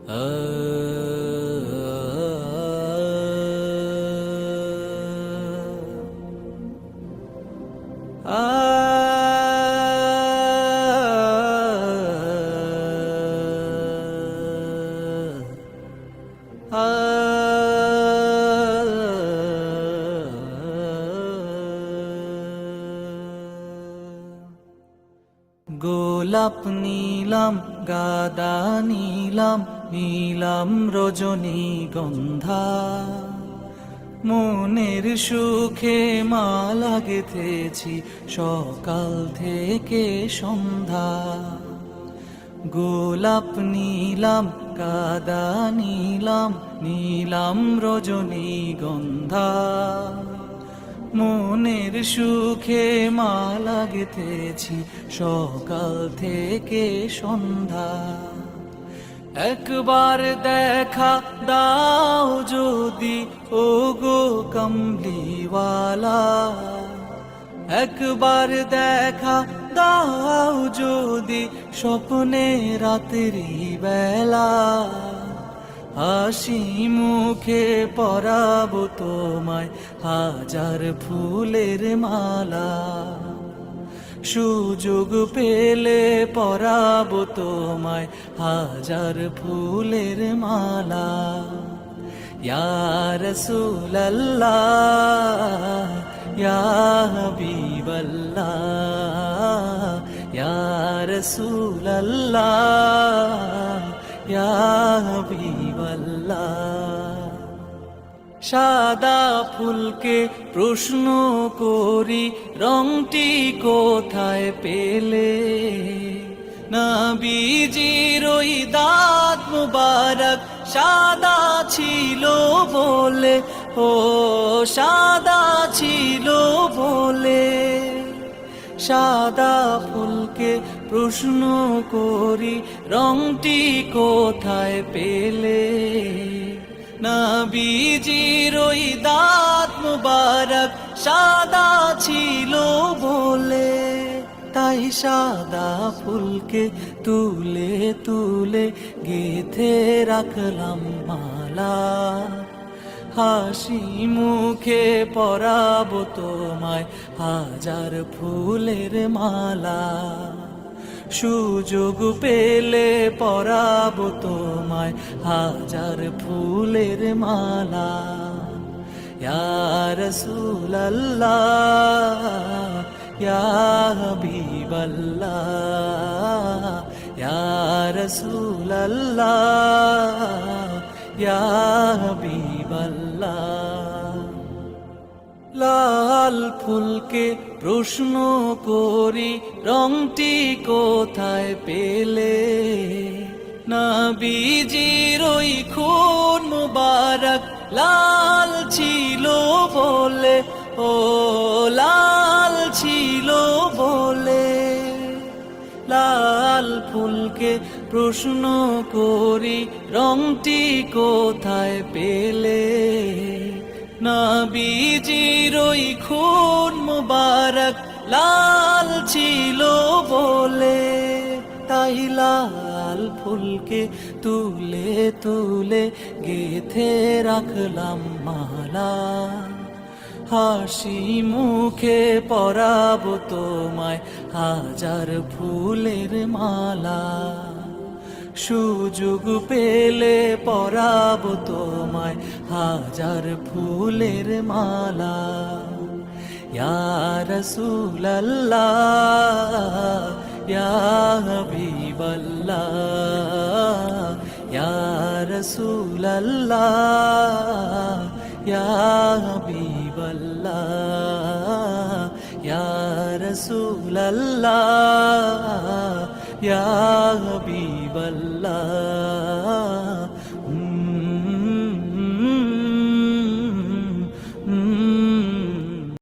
গোলাপ নীলাম গাদা নীলাম নীলাম রজনীগন্ধা, মনের সুখে মালা গেঁথেছি সকাল থেকে সন্ধ্যা। গোলাপ নীলাম গাদা নীলাম নীলাম রজনীগন্ধা, মনের সুখে মালা গেঁথেছি সকাল থেকে সন্ধ্যা। একবার দেখা দাও যদি ওগো কমলিওয়ালা, একবার দেখা দাও যদি স্বপ্নে রাত্রি বেলা, হাসি মুখে পরাবো তোমায় হাজার ফুলের মালা। সুযোগ পেলে পরাবো তোমায় হাজার ফুলের মালা। ইয়া রাসূলুল্লাহ ইয়া হাবিবাল্লাহ, ইয়া রাসূলুল্লাহ ইয়া হাবিবাল্লাহ। সাদা ফুলকে প্রশ্ন করি রংটি কোথায় পেলে, নবীজির ওই দাঁত মুবারক সাদা ছিল বলে, ও সাদা ছিল বলে। সাদা ফুলকে প্রশ্ন করি রংটি কোথায় পেলে, নবীজির ওই দাঁত মুবারক সাদা ছিল বলে। তাই সাদা ফুলকে তুলে তুলে গেঁথে রাখলাম মালা, হাসি মুখে পরাবো তোমায় হাজার ফুলের মালা। সুযোগ পেলে পরাবো তোমায় হাজার ফুলের মালা। ইয়া রাসূলুল্লাহ ইয়া হাবিবাল্লাহ, ইয়া রাসূলুল্লাহ ইয়া হাবিবাল্লাহ। লাল ফুলকে প্রশ্ন করি রংটি কোথায় পেলে, নবীজির ওই খুন মুবারক লাল ছিল বলে, ও লাল ছিল বলে। লাল ফুলকে প্রশ্ন করি রংটি কোথায় পেলে, নবীজির ওই খুন মুবারক লাল ছিল বলে। তাই লাল ফুলকে তুলে তুলে গেঁথে রাখলাম মালা, হাসি মুখে পরাবো তোমায় হাজার ফুলের মালা। সুযোগ পেলে পরাবো তোমায় হাজার ফুলের মালা। ইয়া রাসূলুল্লাহ ইয়া হাবিবাল্লাহ, ইয়া রাসূলুল্লাহ ইয়া হাবিবাল্লাহ, ইয়া রাসূলুল্লাহ ইয়া হাবিবাল্লাহ।